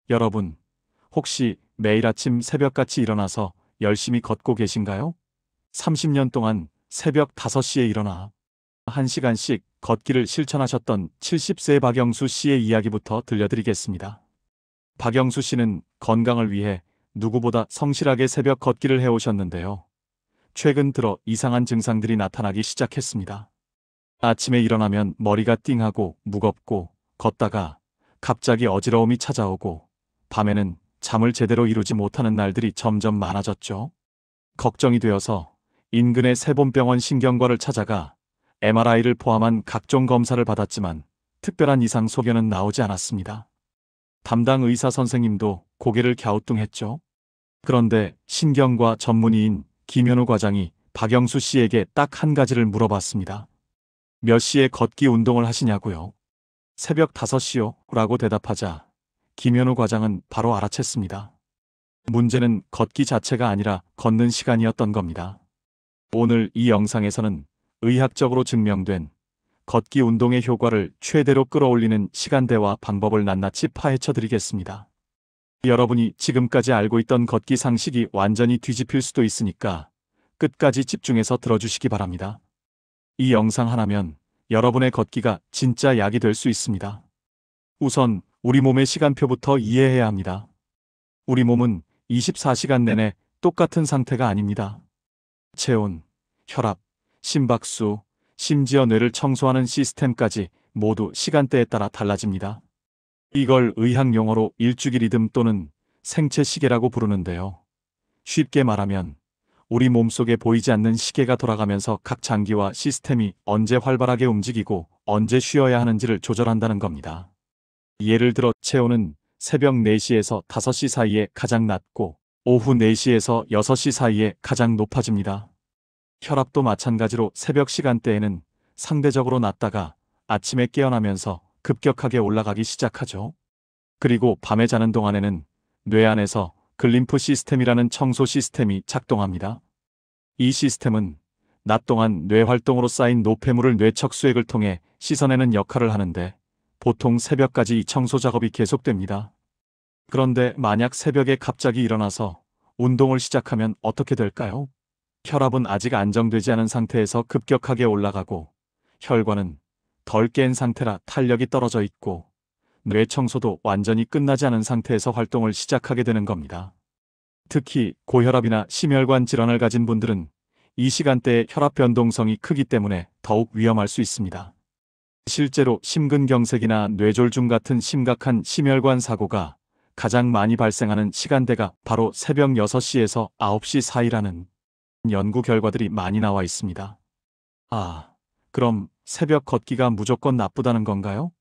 여러분, 혹시 매일 아침 새벽같이 일어나서 열심히 걷고 계신가요? 30년 동안 새벽 5시에 일어나 1시간씩 걷기를 실천하셨던 70세 박영수 씨의 이야기부터 들려드리겠습니다. 박영수 씨는 건강을 위해 누구보다 성실하게 새벽 걷기를 해오셨는데요. 최근 들어 이상한 증상들이 나타나기 시작했습니다. 아침에 일어나면 머리가 띵하고 무겁고, 걷다가 갑자기 어지러움이 찾아오고, 밤에는 잠을 제대로 이루지 못하는 날들이 점점 많아졌죠. 걱정이 되어서 인근의 세본병원 신경과를 찾아가 MRI를 포함한 각종 검사를 받았지만 특별한 이상 소견은 나오지 않았습니다. 담당 의사 선생님도 고개를 갸우뚱했죠. 그런데 신경과 전문의인 김현우 과장이 박영수 씨에게 딱 한 가지를 물어봤습니다. 몇 시에 걷기 운동을 하시냐고요? 새벽 5시요? 라고 대답하자 김현우 과장은 바로 알아챘습니다. 문제는 걷기 자체가 아니라 걷는 시간이었던 겁니다. 오늘 이 영상에서는 의학적으로 증명된 걷기 운동의 효과를 최대로 끌어올리는 시간대와 방법을 낱낱이 파헤쳐 드리겠습니다. 여러분이 지금까지 알고 있던 걷기 상식이 완전히 뒤집힐 수도 있으니까 끝까지 집중해서 들어주시기 바랍니다. 이 영상 하나면 여러분의 걷기가 진짜 약이 될 수 있습니다. 우선 우리 몸의 시간표부터 이해해야 합니다. 우리 몸은 24시간 내내 똑같은 상태가 아닙니다. 체온, 혈압, 심박수, 심지어 뇌를 청소하는 시스템까지 모두 시간대에 따라 달라집니다. 이걸 의학 용어로 일주기 리듬 또는 생체 시계라고 부르는데요. 쉽게 말하면 우리 몸속에 보이지 않는 시계가 돌아가면서 각 장기와 시스템이 언제 활발하게 움직이고 언제 쉬어야 하는지를 조절한다는 겁니다. 예를 들어 체온은 새벽 4시에서 5시 사이에 가장 낮고 오후 4시에서 6시 사이에 가장 높아집니다. 혈압도 마찬가지로 새벽 시간대에는 상대적으로 낮다가 아침에 깨어나면서 급격하게 올라가기 시작하죠. 그리고 밤에 자는 동안에는 뇌 안에서 글림프 시스템이라는 청소 시스템이 작동합니다. 이 시스템은 낮 동안 뇌 활동으로 쌓인 노폐물을 뇌척 수액을 통해 씻어내는 역할을 하는데 보통 새벽까지 이 청소 작업이 계속됩니다. 그런데 만약 새벽에 갑자기 일어나서 운동을 시작하면 어떻게 될까요? 혈압은 아직 안정되지 않은 상태에서 급격하게 올라가고 혈관은 덜 깬 상태라 탄력이 떨어져 있고 뇌 청소도 완전히 끝나지 않은 상태에서 활동을 시작하게 되는 겁니다. 특히 고혈압이나 심혈관 질환을 가진 분들은 이 시간대에 혈압 변동성이 크기 때문에 더욱 위험할 수 있습니다. 실제로 심근경색이나 뇌졸중 같은 심각한 심혈관 사고가 가장 많이 발생하는 시간대가 바로 새벽 6시에서 9시 사이라는 연구 결과들이 많이 나와 있습니다. 아, 그럼 새벽 걷기가 무조건 나쁘다는 건가요?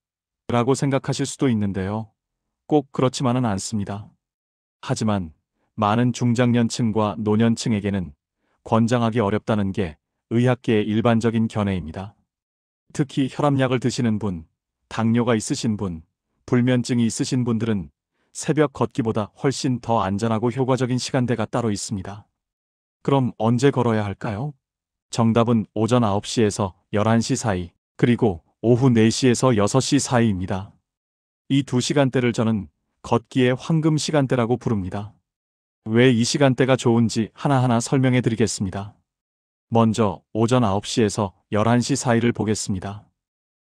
라고 생각하실 수도 있는데요. 꼭 그렇지만은 않습니다. 하지만 많은 중장년층과 노년층에게는 권장하기 어렵다는 게 의학계의 일반적인 견해입니다. 특히 혈압약을 드시는 분, 당뇨가 있으신 분, 불면증이 있으신 분들은 새벽 걷기보다 훨씬 더 안전하고 효과적인 시간대가 따로 있습니다. 그럼 언제 걸어야 할까요? 정답은 오전 9시에서 11시 사이, 그리고 오후 4시에서 6시 사이입니다. 이 두 시간대를 저는 걷기의 황금 시간대라고 부릅니다. 왜 이 시간대가 좋은지 하나하나 설명해 드리겠습니다. 먼저 오전 9시에서 11시 사이를 보겠습니다.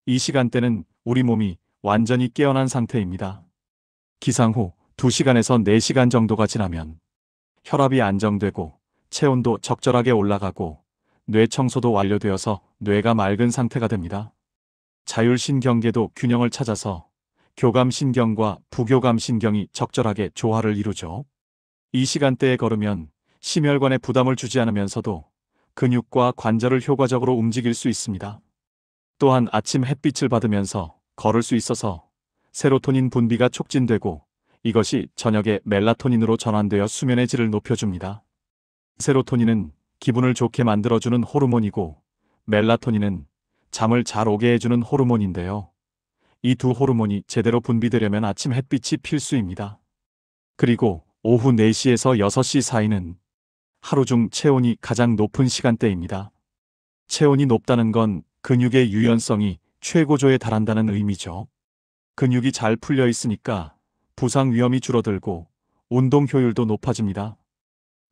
이 시간대는 우리 몸이 완전히 깨어난 상태입니다. 기상 후 2시간에서 4시간 정도가 지나면 혈압이 안정되고 체온도 적절하게 올라가고 뇌 청소도 완료되어서 뇌가 맑은 상태가 됩니다. 자율신경계도 균형을 찾아서 교감신경과 부교감신경이 적절하게 조화를 이루죠. 이 시간대에 걸으면 심혈관에 부담을 주지 않으면서도 근육과 관절을 효과적으로 움직일 수 있습니다. 또한 아침 햇빛을 받으면서 걸을 수 있어서 세로토닌 분비가 촉진되고 이것이 저녁에 멜라토닌으로 전환되어 수면의 질을 높여줍니다. 세로토닌은 기분을 좋게 만들어주는 호르몬이고 멜라토닌은 잠을 잘 오게 해주는 호르몬인데요. 이 두 호르몬이 제대로 분비되려면 아침 햇빛이 필수입니다. 그리고 오후 4시에서 6시 사이는 하루 중 체온이 가장 높은 시간대입니다. 체온이 높다는 건 근육의 유연성이 최고조에 달한다는 의미죠. 근육이 잘 풀려 있으니까 부상 위험이 줄어들고 운동 효율도 높아집니다.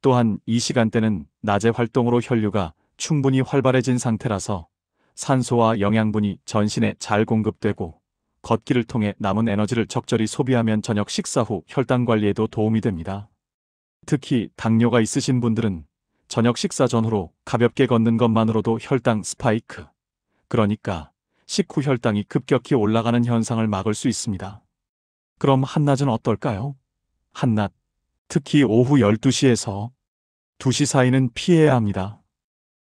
또한 이 시간대는 낮의 활동으로 혈류가 충분히 활발해진 상태라서 산소와 영양분이 전신에 잘 공급되고 걷기를 통해 남은 에너지를 적절히 소비하면 저녁 식사 후 혈당 관리에도 도움이 됩니다. 특히 당뇨가 있으신 분들은 저녁 식사 전후로 가볍게 걷는 것만으로도 혈당 스파이크, 그러니까 식후 혈당이 급격히 올라가는 현상을 막을 수 있습니다. 그럼 한낮은 어떨까요? 한낮, 특히 오후 12시에서 2시 사이는 피해야 합니다.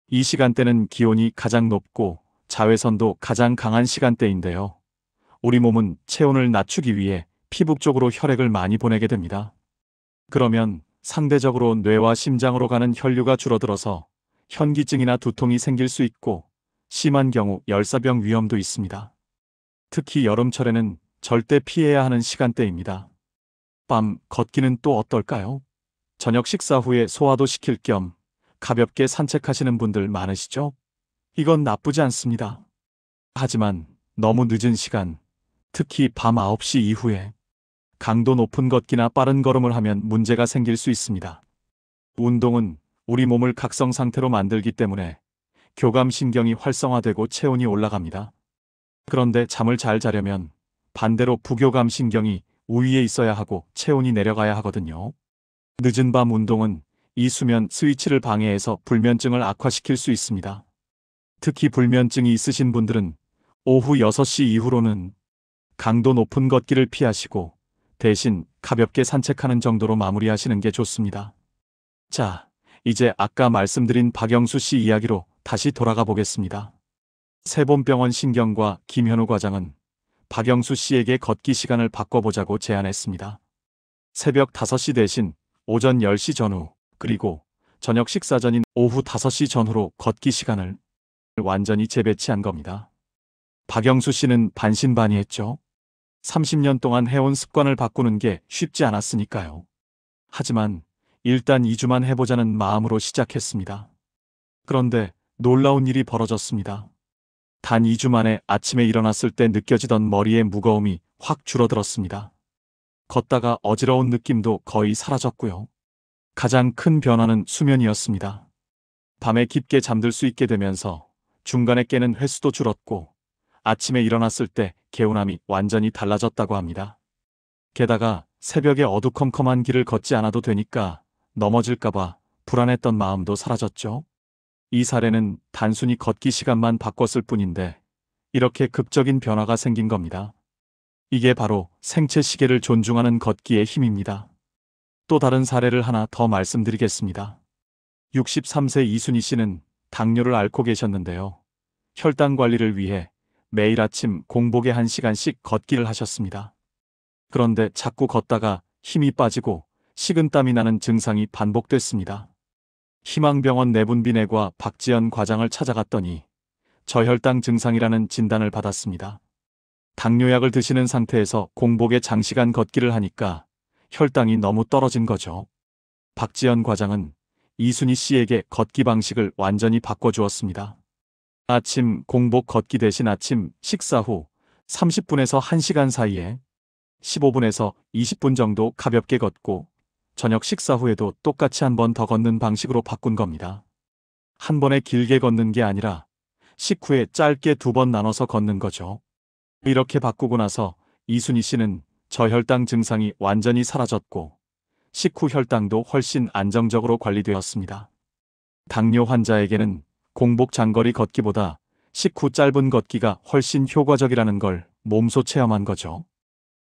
이 시간대는 기온이 가장 높고 자외선도 가장 강한 시간대인데요. 우리 몸은 체온을 낮추기 위해 피부 쪽으로 혈액을 많이 보내게 됩니다. 그러면 상대적으로 뇌와 심장으로 가는 혈류가 줄어들어서 현기증이나 두통이 생길 수 있고 심한 경우 열사병 위험도 있습니다. 특히 여름철에는 절대 피해야 하는 시간대입니다. 밤 걷기는 또 어떨까요? 저녁 식사 후에 소화도 시킬 겸 가볍게 산책하시는 분들 많으시죠? 이건 나쁘지 않습니다. 하지만 너무 늦은 시간, 특히 밤 9시 이후에 강도 높은 걷기나 빠른 걸음을 하면 문제가 생길 수 있습니다. 운동은 우리 몸을 각성 상태로 만들기 때문에 교감신경이 활성화되고 체온이 올라갑니다. 그런데 잠을 잘 자려면 반대로 부교감신경이 우위에 있어야 하고 체온이 내려가야 하거든요. 늦은 밤 운동은 이 수면 스위치를 방해해서 불면증을 악화시킬 수 있습니다. 특히 불면증이 있으신 분들은 오후 6시 이후로는 강도 높은 걷기를 피하시고 대신 가볍게 산책하는 정도로 마무리하시는 게 좋습니다. 자, 이제 아까 말씀드린 박영수 씨 이야기로 다시 돌아가 보겠습니다. 세본병원 신경과 김현우 과장은 박영수 씨에게 걷기 시간을 바꿔보자고 제안했습니다. 새벽 5시 대신 오전 10시 전후, 그리고 저녁 식사 전인 오후 5시 전후로 걷기 시간을 완전히 재배치한 겁니다. 박영수 씨는 반신반의했죠. 30년 동안 해온 습관을 바꾸는 게 쉽지 않았으니까요. 하지만 일단 2주만 해보자는 마음으로 시작했습니다. 그런데 놀라운 일이 벌어졌습니다. 단 2주 만에 아침에 일어났을 때 느껴지던 머리의 무거움이 확 줄어들었습니다. 걷다가 어지러운 느낌도 거의 사라졌고요. 가장 큰 변화는 수면이었습니다. 밤에 깊게 잠들 수 있게 되면서 중간에 깨는 횟수도 줄었고 아침에 일어났을 때 개운함이 완전히 달라졌다고 합니다. 게다가 새벽에 어두컴컴한 길을 걷지 않아도 되니까 넘어질까봐 불안했던 마음도 사라졌죠. 이 사례는 단순히 걷기 시간만 바꿨을 뿐인데 이렇게 극적인 변화가 생긴 겁니다. 이게 바로 생체 시계를 존중하는 걷기의 힘입니다. 또 다른 사례를 하나 더 말씀드리겠습니다. 63세 이순희 씨는 당뇨를 앓고 계셨는데요. 혈당 관리를 위해 매일 아침 공복에 1시간씩 걷기를 하셨습니다. 그런데 자꾸 걷다가 힘이 빠지고 식은땀이 나는 증상이 반복됐습니다. 희망병원 내분비내과 박지연 과장을 찾아갔더니 저혈당 증상이라는 진단을 받았습니다. 당뇨약을 드시는 상태에서 공복에 장시간 걷기를 하니까 혈당이 너무 떨어진 거죠. 박지연 과장은 이순희 씨에게 걷기 방식을 완전히 바꿔주었습니다. 아침 공복 걷기 대신 아침 식사 후 30분에서 1시간 사이에 15분에서 20분 정도 가볍게 걷고 저녁 식사 후에도 똑같이 한 번 더 걷는 방식으로 바꾼 겁니다. 한 번에 길게 걷는 게 아니라 식후에 짧게 2번 나눠서 걷는 거죠. 이렇게 바꾸고 나서 이순희 씨는 저혈당 증상이 완전히 사라졌고 식후 혈당도 훨씬 안정적으로 관리되었습니다. 당뇨 환자에게는 공복 장거리 걷기보다 식후 짧은 걷기가 훨씬 효과적이라는 걸 몸소 체험한 거죠.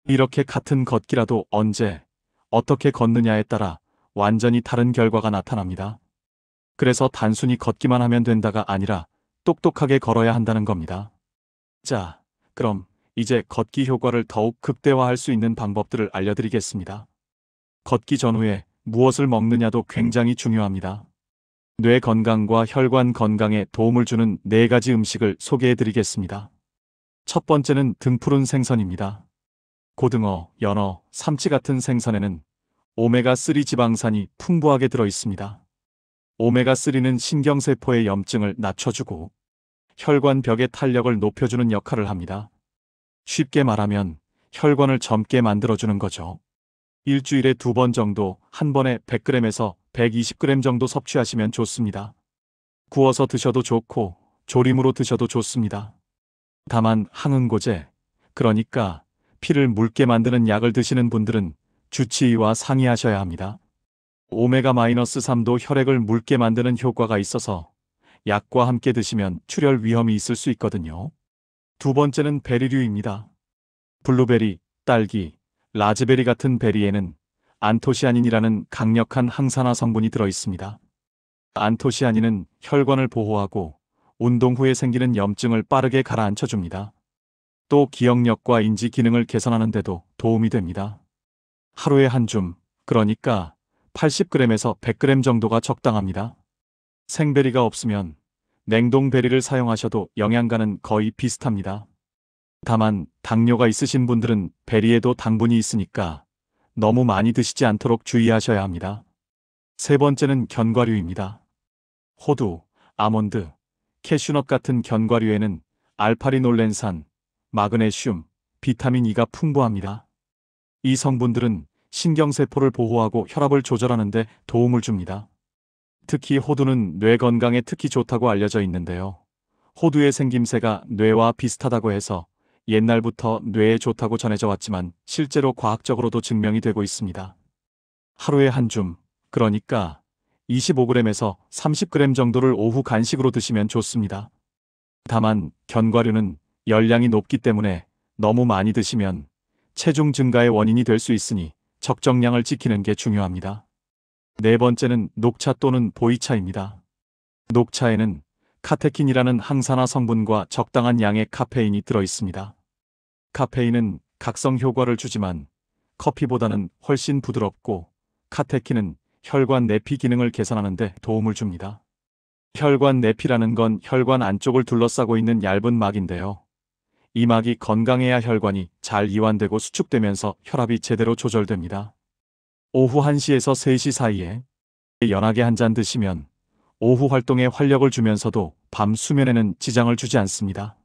이렇게 같은 걷기라도 언제, 어떻게 걷느냐에 따라 완전히 다른 결과가 나타납니다. 그래서 단순히 걷기만 하면 된다가 아니라 똑똑하게 걸어야 한다는 겁니다. 자, 그럼 이제 걷기 효과를 더욱 극대화할 수 있는 방법들을 알려드리겠습니다. 걷기 전후에 무엇을 먹느냐도 굉장히 중요합니다. 뇌 건강과 혈관 건강에 도움을 주는 4가지 음식을 소개해드리겠습니다. 첫 번째는 등푸른 생선입니다. 고등어, 연어, 삼치 같은 생선에는 오메가3 지방산이 풍부하게 들어있습니다. 오메가3는 신경세포의 염증을 낮춰주고 혈관벽의 탄력을 높여주는 역할을 합니다. 쉽게 말하면 혈관을 젊게 만들어주는 거죠. 일주일에 2번 정도, 한 번에 100g에서 120g 정도 섭취하시면 좋습니다. 구워서 드셔도 좋고 조림으로 드셔도 좋습니다. 다만 항응고제, 그러니까 피를 묽게 만드는 약을 드시는 분들은 주치의와 상의하셔야 합니다. 오메가-3도 혈액을 묽게 만드는 효과가 있어서 약과 함께 드시면 출혈 위험이 있을 수 있거든요. 두 번째는 베리류입니다. 블루베리, 딸기, 라즈베리 같은 베리에는 안토시아닌이라는 강력한 항산화 성분이 들어 있습니다. 안토시아닌은 혈관을 보호하고 운동 후에 생기는 염증을 빠르게 가라앉혀줍니다. 또 기억력과 인지 기능을 개선하는 데도 도움이 됩니다. 하루에 한 줌, 그러니까 80g에서 100g 정도가 적당합니다. 생베리가 없으면 냉동베리를 사용하셔도 영양가는 거의 비슷합니다. 다만 당뇨가 있으신 분들은 베리에도 당분이 있으니까 너무 많이 드시지 않도록 주의하셔야 합니다. 세 번째는 견과류입니다. 호두, 아몬드, 캐슈넛 같은 견과류에는 알파리놀렌산, 마그네슘, 비타민 E가 풍부합니다. 이 성분들은 신경세포를 보호하고 혈압을 조절하는 데 도움을 줍니다. 특히 호두는 뇌 건강에 특히 좋다고 알려져 있는데요. 호두의 생김새가 뇌와 비슷하다고 해서 옛날부터 뇌에 좋다고 전해져 왔지만 실제로 과학적으로도 증명이 되고 있습니다. 하루에 한 줌, 그러니까 25g에서 30g 정도를 오후 간식으로 드시면 좋습니다. 다만 견과류는 열량이 높기 때문에 너무 많이 드시면 체중 증가의 원인이 될 수 있으니 적정량을 지키는 게 중요합니다. 네 번째는 녹차 또는 보이차입니다. 녹차에는 카테킨이라는 항산화 성분과 적당한 양의 카페인이 들어 있습니다. 카페인은 각성 효과를 주지만 커피보다는 훨씬 부드럽고 카테킨은 혈관 내피 기능을 개선하는 데 도움을 줍니다. 혈관 내피라는 건 혈관 안쪽을 둘러싸고 있는 얇은 막인데요. 이 막이 건강해야 혈관이 잘 이완되고 수축되면서 혈압이 제대로 조절됩니다. 오후 1시에서 3시 사이에 연하게 한 잔 드시면 오후 활동에 활력을 주면서도 밤 수면에는 지장을 주지 않습니다.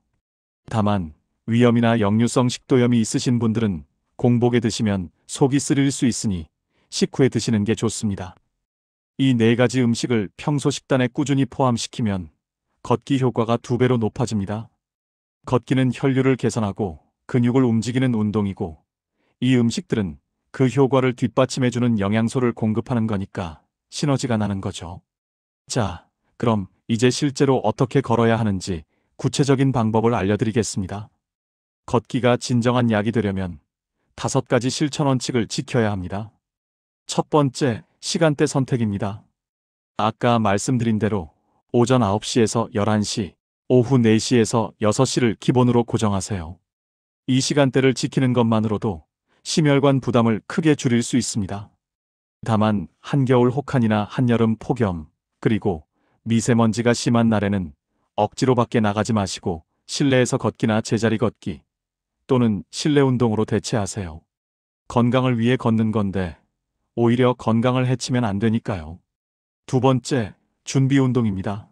다만 위염이나 역류성 식도염이 있으신 분들은 공복에 드시면 속이 쓰릴 수 있으니 식후에 드시는 게 좋습니다. 이 4가지 음식을 평소 식단에 꾸준히 포함시키면 걷기 효과가 2배로 높아집니다. 걷기는 혈류를 개선하고 근육을 움직이는 운동이고 이 음식들은 그 효과를 뒷받침해주는 영양소를 공급하는 거니까 시너지가 나는 거죠. 자, 그럼 이제 실제로 어떻게 걸어야 하는지 구체적인 방법을 알려드리겠습니다. 걷기가 진정한 약이 되려면 5가지 실천 원칙을 지켜야 합니다. 첫 번째, 시간대 선택입니다. 아까 말씀드린 대로 오전 9시에서 11시, 오후 4시에서 6시를 기본으로 고정하세요. 이 시간대를 지키는 것만으로도 심혈관 부담을 크게 줄일 수 있습니다. 다만 한겨울 혹한이나 한여름 폭염, 그리고 미세먼지가 심한 날에는 억지로 밖에 나가지 마시고 실내에서 걷기나 제자리 걷기 또는 실내 운동으로 대체하세요. 건강을 위해 걷는 건데 오히려 건강을 해치면 안 되니까요. 두 번째, 준비 운동입니다.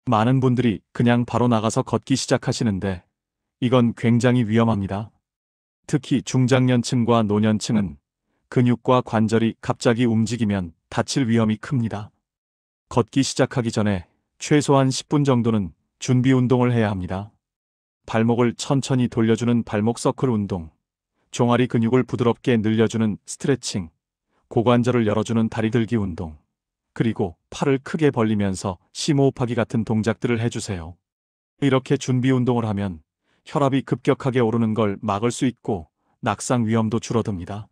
많은 분들이 그냥 바로 나가서 걷기 시작하시는데 이건 굉장히 위험합니다. 특히 중장년층과 노년층은 근육과 관절이 갑자기 움직이면 다칠 위험이 큽니다. 걷기 시작하기 전에 최소한 10분 정도는 준비 운동을 해야 합니다. 발목을 천천히 돌려주는 발목 서클 운동, 종아리 근육을 부드럽게 늘려주는 스트레칭, 고관절을 열어주는 다리 들기 운동, 그리고 팔을 크게 벌리면서 심호흡하기 같은 동작들을 해주세요. 이렇게 준비 운동을 하면 혈압이 급격하게 오르는 걸 막을 수 있고 낙상 위험도 줄어듭니다.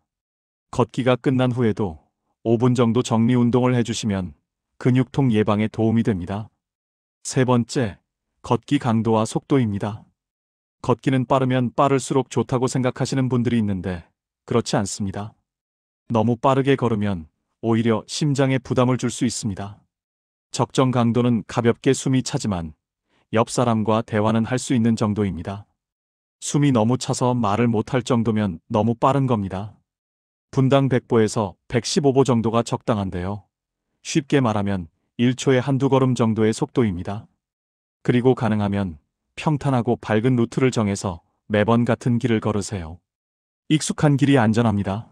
걷기가 끝난 후에도 5분 정도 정리 운동을 해주시면 근육통 예방에 도움이 됩니다. 세 번째, 걷기 강도와 속도입니다. 걷기는 빠르면 빠를수록 좋다고 생각하시는 분들이 있는데 그렇지 않습니다. 너무 빠르게 걸으면 오히려 심장에 부담을 줄 수 있습니다. 적정 강도는 가볍게 숨이 차지만 옆 사람과 대화는 할 수 있는 정도입니다. 숨이 너무 차서 말을 못할 정도면 너무 빠른 겁니다. 분당 100보에서 115보 정도가 적당한데요. 쉽게 말하면 1초에 한두 걸음 정도의 속도입니다. 그리고 가능하면 평탄하고 밝은 루트를 정해서 매번 같은 길을 걸으세요. 익숙한 길이 안전합니다.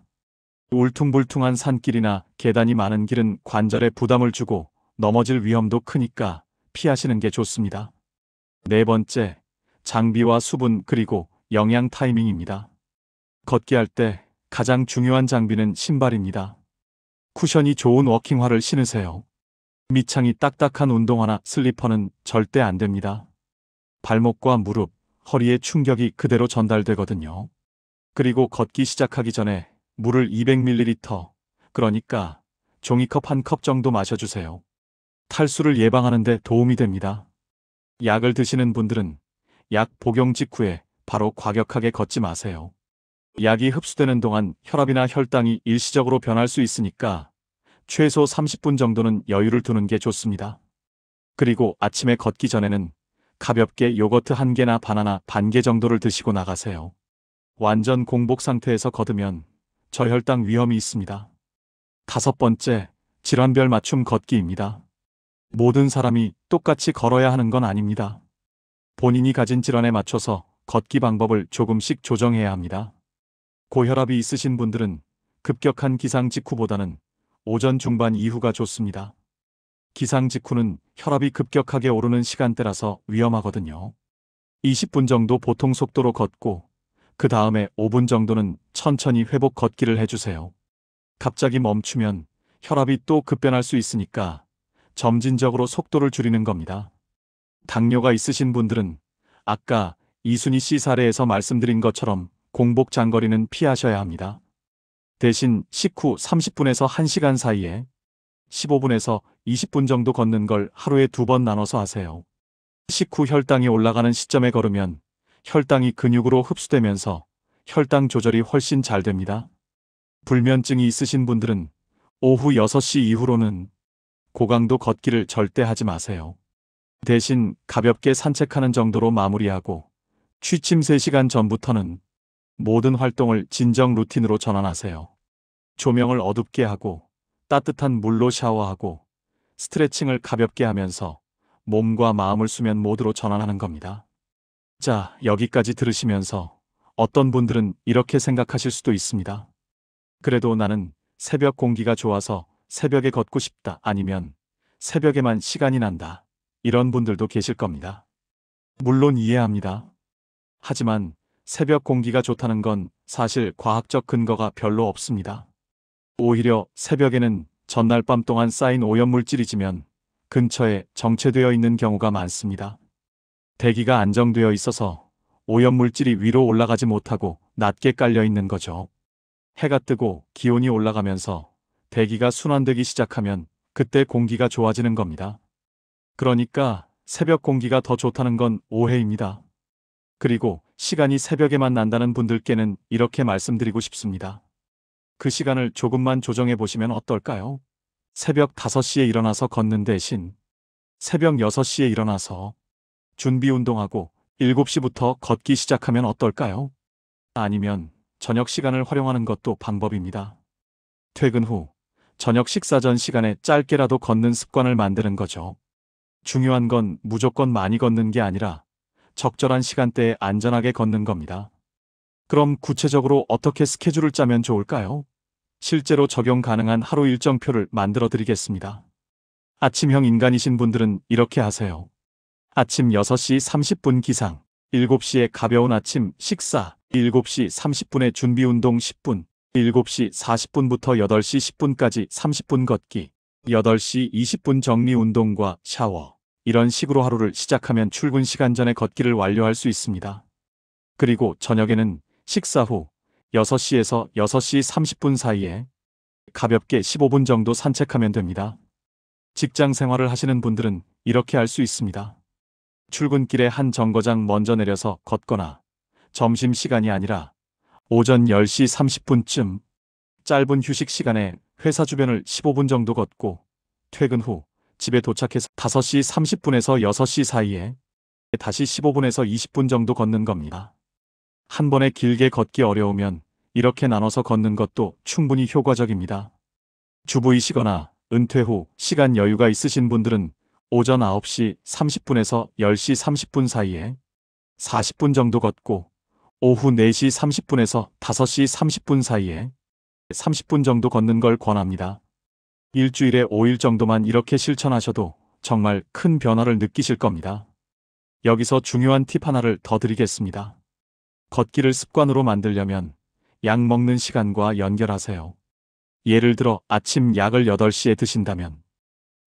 울퉁불퉁한 산길이나 계단이 많은 길은 관절에 부담을 주고 넘어질 위험도 크니까 피하시는 게 좋습니다. 네 번째, 장비와 수분 그리고 영양 타이밍입니다. 걷기 할 때 가장 중요한 장비는 신발입니다. 쿠션이 좋은 워킹화를 신으세요. 밑창이 딱딱한 운동화나 슬리퍼는 절대 안 됩니다. 발목과 무릎, 허리에 충격이 그대로 전달되거든요. 그리고 걷기 시작하기 전에 물을 200ml, 그러니까 종이컵 한 컵 정도 마셔주세요. 탈수를 예방하는 데 도움이 됩니다. 약을 드시는 분들은 약 복용 직후에 바로 과격하게 걷지 마세요. 약이 흡수되는 동안 혈압이나 혈당이 일시적으로 변할 수 있으니까 최소 30분 정도는 여유를 두는 게 좋습니다. 그리고 아침에 걷기 전에는 가볍게 요거트 한 개나 바나나 반 개 정도를 드시고 나가세요. 완전 공복 상태에서 걷으면 저혈당 위험이 있습니다. 다섯 번째, 질환별 맞춤 걷기입니다. 모든 사람이 똑같이 걸어야 하는 건 아닙니다. 본인이 가진 질환에 맞춰서 걷기 방법을 조금씩 조정해야 합니다. 고혈압이 있으신 분들은 급격한 기상 직후보다는 오전 중반 이후가 좋습니다. 기상 직후는 혈압이 급격하게 오르는 시간대라서 위험하거든요. 20분 정도 보통 속도로 걷고 그 다음에 5분 정도는 천천히 회복 걷기를 해주세요. 갑자기 멈추면 혈압이 또 급변할 수 있으니까 점진적으로 속도를 줄이는 겁니다. 당뇨가 있으신 분들은 아까 이순희 씨 사례에서 말씀드린 것처럼 공복 장거리는 피하셔야 합니다. 대신 식후 30분에서 1시간 사이에 15분에서 20분 정도 걷는 걸 하루에 2번 나눠서 하세요. 식후 혈당이 올라가는 시점에 걸으면 혈당이 근육으로 흡수되면서 혈당 조절이 훨씬 잘 됩니다. 불면증이 있으신 분들은 오후 6시 이후로는 고강도 걷기를 절대 하지 마세요. 대신 가볍게 산책하는 정도로 마무리하고 취침 3시간 전부터는 모든 활동을 진정 루틴으로 전환하세요. 조명을 어둡게 하고 따뜻한 물로 샤워하고 스트레칭을 가볍게 하면서 몸과 마음을 수면 모드로 전환하는 겁니다. 자, 여기까지 들으시면서 어떤 분들은 이렇게 생각하실 수도 있습니다. 그래도 나는 새벽 공기가 좋아서 새벽에 걷고 싶다, 아니면 새벽에만 시간이 난다, 이런 분들도 계실 겁니다. 물론 이해합니다. 하지만 새벽 공기가 좋다는 건 사실 과학적 근거가 별로 없습니다. 오히려 새벽에는 전날 밤 동안 쌓인 오염물질이 지면 근처에 정체되어 있는 경우가 많습니다. 대기가 안정되어 있어서 오염물질이 위로 올라가지 못하고 낮게 깔려 있는 거죠. 해가 뜨고 기온이 올라가면서 대기가 순환되기 시작하면 그때 공기가 좋아지는 겁니다. 그러니까 새벽 공기가 더 좋다는 건 오해입니다. 그리고 시간이 새벽에만 난다는 분들께는 이렇게 말씀드리고 싶습니다. 그 시간을 조금만 조정해 보시면 어떨까요? 새벽 5시에 일어나서 걷는 대신 새벽 6시에 일어나서 준비 운동하고 7시부터 걷기 시작하면 어떨까요? 아니면 저녁 시간을 활용하는 것도 방법입니다. 퇴근 후 저녁 식사 전 시간에 짧게라도 걷는 습관을 만드는 거죠. 중요한 건 무조건 많이 걷는 게 아니라 적절한 시간대에 안전하게 걷는 겁니다. 그럼 구체적으로 어떻게 스케줄을 짜면 좋을까요? 실제로 적용 가능한 하루 일정표를 만들어 드리겠습니다. 아침형 인간이신 분들은 이렇게 하세요. 아침 6시 30분 기상, 7시에 가벼운 아침 식사, 7시 30분에 준비 운동 10분, 7시 40분부터 8시 10분까지 30분 걷기, 8시 20분 정리 운동과 샤워. 이런 식으로 하루를 시작하면 출근 시간 전에 걷기를 완료할 수 있습니다. 그리고 저녁에는 식사 후 6시에서 6시 30분 사이에 가볍게 15분 정도 산책하면 됩니다. 직장 생활을 하시는 분들은 이렇게 할 수 있습니다. 출근길에 한 정거장 먼저 내려서 걷거나 점심시간이 아니라 오전 10시 30분쯤 짧은 휴식 시간에 회사 주변을 15분 정도 걷고 퇴근 후 집에 도착해서 5시 30분에서 6시 사이에 다시 15분에서 20분 정도 걷는 겁니다. 한 번에 길게 걷기 어려우면 이렇게 나눠서 걷는 것도 충분히 효과적입니다. 주부이시거나 은퇴 후 시간 여유가 있으신 분들은 오전 9시 30분에서 10시 30분 사이에 40분 정도 걷고 오후 4시 30분에서 5시 30분 사이에 30분 정도 걷는 걸 권합니다. 일주일에 5일 정도만 이렇게 실천하셔도 정말 큰 변화를 느끼실 겁니다. 여기서 중요한 팁 하나를 더 드리겠습니다. 걷기를 습관으로 만들려면 약 먹는 시간과 연결하세요. 예를 들어 아침 약을 8시에 드신다면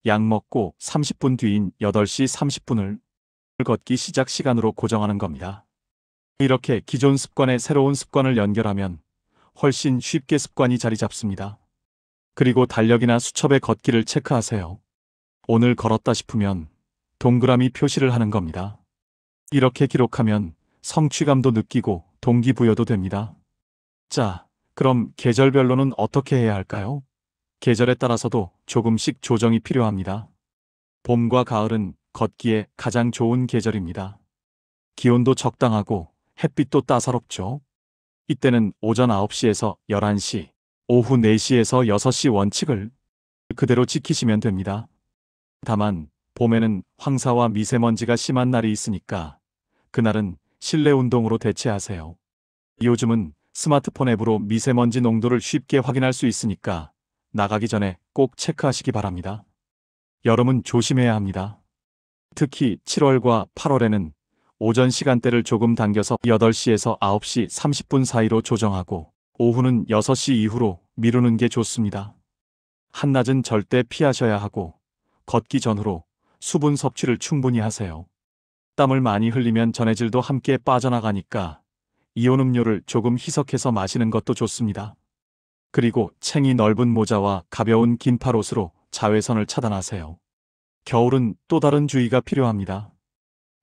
약 먹고 30분 뒤인 8시 30분을 걷기 시작 시간으로 고정하는 겁니다. 이렇게 기존 습관에 새로운 습관을 연결하면 훨씬 쉽게 습관이 자리 잡습니다. 그리고 달력이나 수첩에 걷기를 체크하세요. 오늘 걸었다 싶으면 동그라미 표시를 하는 겁니다. 이렇게 기록하면 성취감도 느끼고 동기부여도 됩니다. 자, 그럼 계절별로는 어떻게 해야 할까요? 계절에 따라서도 조금씩 조정이 필요합니다. 봄과 가을은 걷기에 가장 좋은 계절입니다. 기온도 적당하고 햇빛도 따사롭죠. 이때는 오전 9시에서 11시, 오후 4시에서 6시 원칙을 그대로 지키시면 됩니다. 다만 봄에는 황사와 미세먼지가 심한 날이 있으니까 그날은 실내 운동으로 대체하세요. 요즘은 스마트폰 앱으로 미세먼지 농도를 쉽게 확인할 수 있으니까 나가기 전에 꼭 체크하시기 바랍니다. 여름은 조심해야 합니다. 특히 7월과 8월에는 오전 시간대를 조금 당겨서 8시에서 9시 30분 사이로 조정하고 오후는 6시 이후로 미루는 게 좋습니다. 한낮은 절대 피하셔야 하고 걷기 전후로 수분 섭취를 충분히 하세요. 땀을 많이 흘리면 전해질도 함께 빠져나가니까 이온 음료를 조금 희석해서 마시는 것도 좋습니다. 그리고 챙이 넓은 모자와 가벼운 긴팔 옷으로 자외선을 차단하세요. 겨울은 또 다른 주의가 필요합니다.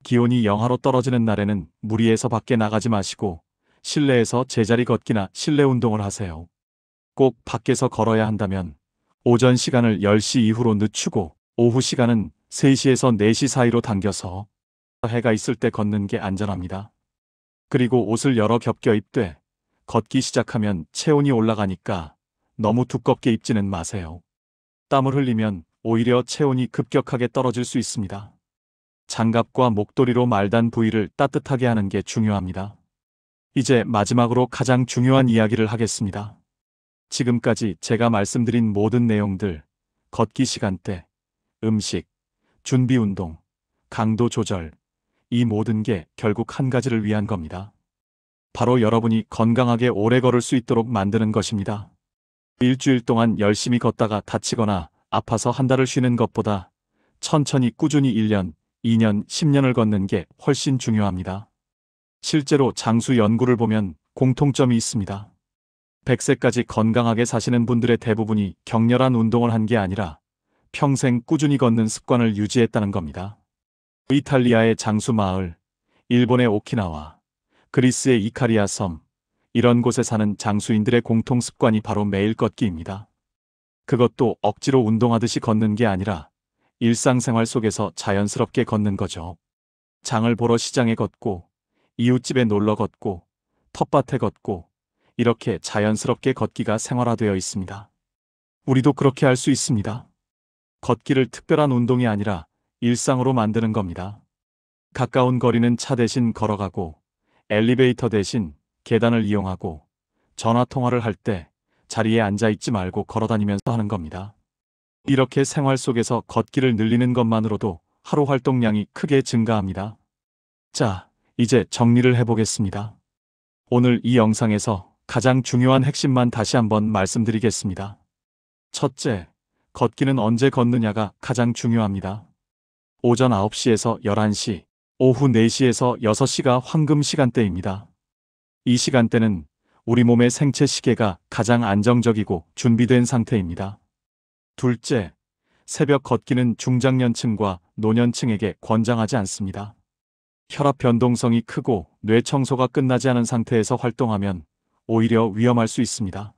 기온이 영하로 떨어지는 날에는 무리해서 밖에 나가지 마시고 실내에서 제자리 걷기나 실내 운동을 하세요. 꼭 밖에서 걸어야 한다면 오전 시간을 10시 이후로 늦추고 오후 시간은 3시에서 4시 사이로 당겨서 해가 있을 때 걷는 게 안전합니다. 그리고 옷을 여러 겹겨 입되 걷기 시작하면 체온이 올라가니까 너무 두껍게 입지는 마세요. 땀을 흘리면 오히려 체온이 급격하게 떨어질 수 있습니다. 장갑과 목도리로 말단 부위를 따뜻하게 하는 게 중요합니다. 이제 마지막으로 가장 중요한 이야기를 하겠습니다. 지금까지 제가 말씀드린 모든 내용들, 걷기 시간대, 음식, 준비 운동, 강도 조절, 이 모든 게 결국 한 가지를 위한 겁니다. 바로 여러분이 건강하게 오래 걸을 수 있도록 만드는 것입니다. 일주일 동안 열심히 걷다가 다치거나 아파서 한 달을 쉬는 것보다 천천히 꾸준히 1년, 2년, 10년을 걷는 게 훨씬 중요합니다. 실제로 장수 연구를 보면 공통점이 있습니다. 100세까지 건강하게 사시는 분들의 대부분이 격렬한 운동을 한 게 아니라 평생 꾸준히 걷는 습관을 유지했다는 겁니다. 이탈리아의 장수 마을, 일본의 오키나와, 그리스의 이카리아 섬, 이런 곳에 사는 장수인들의 공통 습관이 바로 매일 걷기입니다. 그것도 억지로 운동하듯이 걷는 게 아니라 일상생활 속에서 자연스럽게 걷는 거죠. 장을 보러 시장에 걷고, 이웃집에 놀러 걷고, 텃밭에 걷고, 이렇게 자연스럽게 걷기가 생활화되어 있습니다. 우리도 그렇게 할 수 있습니다. 걷기를 특별한 운동이 아니라 일상으로 만드는 겁니다. 가까운 거리는 차 대신 걸어가고, 엘리베이터 대신 계단을 이용하고, 전화 통화를 할 때 자리에 앉아 있지 말고 걸어다니면서 하는 겁니다. 이렇게 생활 속에서 걷기를 늘리는 것만으로도 하루 활동량이 크게 증가합니다. 자, 이제 정리를 해보겠습니다. 오늘 이 영상에서 가장 중요한 핵심만 다시 한번 말씀드리겠습니다. 첫째, 걷기는 언제 걷느냐가 가장 중요합니다. 오전 9시에서 11시, 오후 4시에서 6시가 황금 시간대입니다. 이 시간대는 우리 몸의 생체 시계가 가장 안정적이고 준비된 상태입니다. 둘째, 새벽 걷기는 중장년층과 노년층에게 권장하지 않습니다. 혈압 변동성이 크고 뇌 청소가 끝나지 않은 상태에서 활동하면 오히려 위험할 수 있습니다.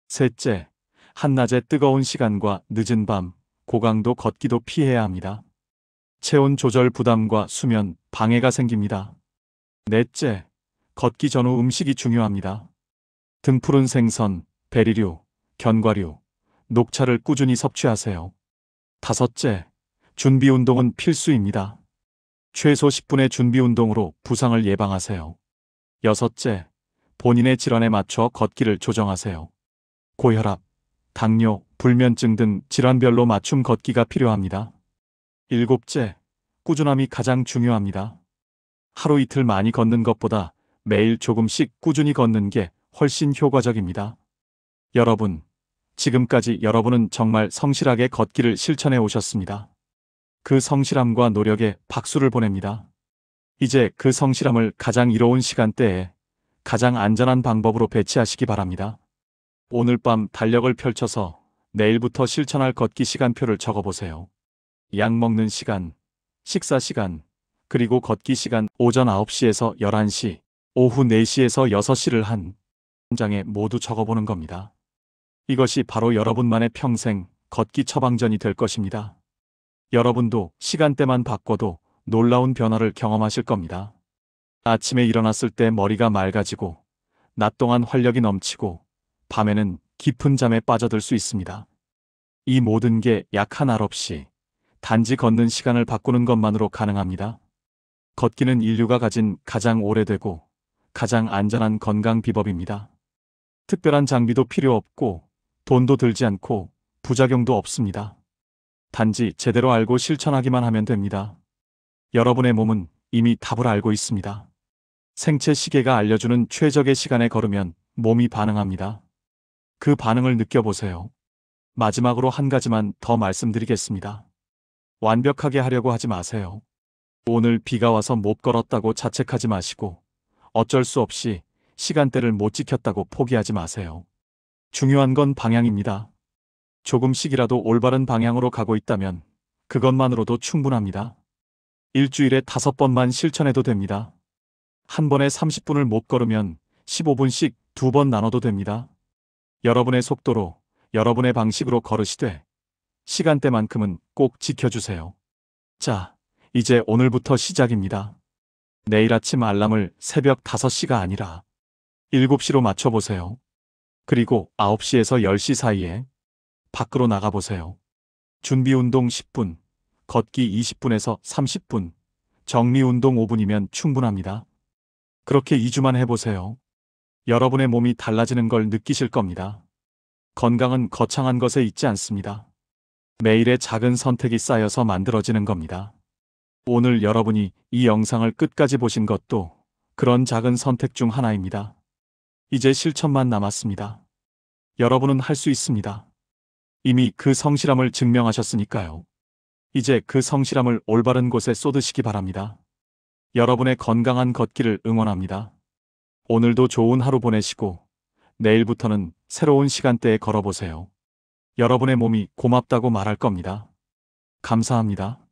셋째, 한낮의 뜨거운 시간과 늦은 밤, 고강도 걷기도 피해야 합니다. 체온 조절 부담과 수면, 방해가 생깁니다. 넷째, 걷기 전후 음식이 중요합니다. 등푸른 생선, 베리류, 견과류, 녹차를 꾸준히 섭취하세요. 다섯째, 준비 운동은 필수입니다. 최소 10분의 준비 운동으로 부상을 예방하세요. 여섯째, 본인의 질환에 맞춰 걷기를 조정하세요. 고혈압, 당뇨, 불면증 등 질환별로 맞춤 걷기가 필요합니다. 일곱째, 꾸준함이 가장 중요합니다. 하루 이틀 많이 걷는 것보다 매일 조금씩 꾸준히 걷는 게 훨씬 효과적입니다. 여러분, 지금까지 여러분은 정말 성실하게 걷기를 실천해 오셨습니다. 그 성실함과 노력에 박수를 보냅니다. 이제 그 성실함을 가장 이로운 시간대에 가장 안전한 방법으로 배치하시기 바랍니다. 오늘 밤 달력을 펼쳐서 내일부터 실천할 걷기 시간표를 적어보세요. 약 먹는 시간, 식사 시간, 그리고 걷기 시간 오전 9시에서 11시, 오후 4시에서 6시를 한 장에 모두 적어보는 겁니다. 이것이 바로 여러분만의 평생 걷기 처방전이 될 것입니다. 여러분도 시간대만 바꿔도 놀라운 변화를 경험하실 겁니다. 아침에 일어났을 때 머리가 맑아지고, 낮 동안 활력이 넘치고, 밤에는 깊은 잠에 빠져들 수 있습니다. 이 모든 게 약 한 알 없이 단지 걷는 시간을 바꾸는 것만으로 가능합니다. 걷기는 인류가 가진 가장 오래되고 가장 안전한 건강 비법입니다. 특별한 장비도 필요 없고 돈도 들지 않고 부작용도 없습니다. 단지 제대로 알고 실천하기만 하면 됩니다. 여러분의 몸은 이미 답을 알고 있습니다. 생체 시계가 알려주는 최적의 시간에 걸으면 몸이 반응합니다. 그 반응을 느껴보세요. 마지막으로 한 가지만 더 말씀드리겠습니다. 완벽하게 하려고 하지 마세요. 오늘 비가 와서 못 걸었다고 자책하지 마시고, 어쩔 수 없이 시간대를 못 지켰다고 포기하지 마세요. 중요한 건 방향입니다. 조금씩이라도 올바른 방향으로 가고 있다면 그것만으로도 충분합니다. 일주일에 5번만 실천해도 됩니다. 한 번에 30분을 못 걸으면 15분씩 2번 나눠도 됩니다. 여러분의 속도로, 여러분의 방식으로 걸으시되 시간대만큼은 꼭 지켜주세요. 자, 이제 오늘부터 시작입니다. 내일 아침 알람을 새벽 5시가 아니라 7시로 맞춰보세요. 그리고 9시에서 10시 사이에 밖으로 나가보세요. 준비 운동 10분, 걷기 20분에서 30분, 정리 운동 5분이면 충분합니다. 그렇게 2주만 해보세요. 여러분의 몸이 달라지는 걸 느끼실 겁니다. 건강은 거창한 것에 있지 않습니다. 매일의 작은 선택이 쌓여서 만들어지는 겁니다. 오늘 여러분이 이 영상을 끝까지 보신 것도 그런 작은 선택 중 하나입니다. 이제 실천만 남았습니다. 여러분은 할 수 있습니다. 이미 그 성실함을 증명하셨으니까요. 이제 그 성실함을 올바른 곳에 쏟으시기 바랍니다. 여러분의 건강한 걷기를 응원합니다. 오늘도 좋은 하루 보내시고 내일부터는 새로운 시간대에 걸어보세요. 여러분의 몸이 고맙다고 말할 겁니다. 감사합니다.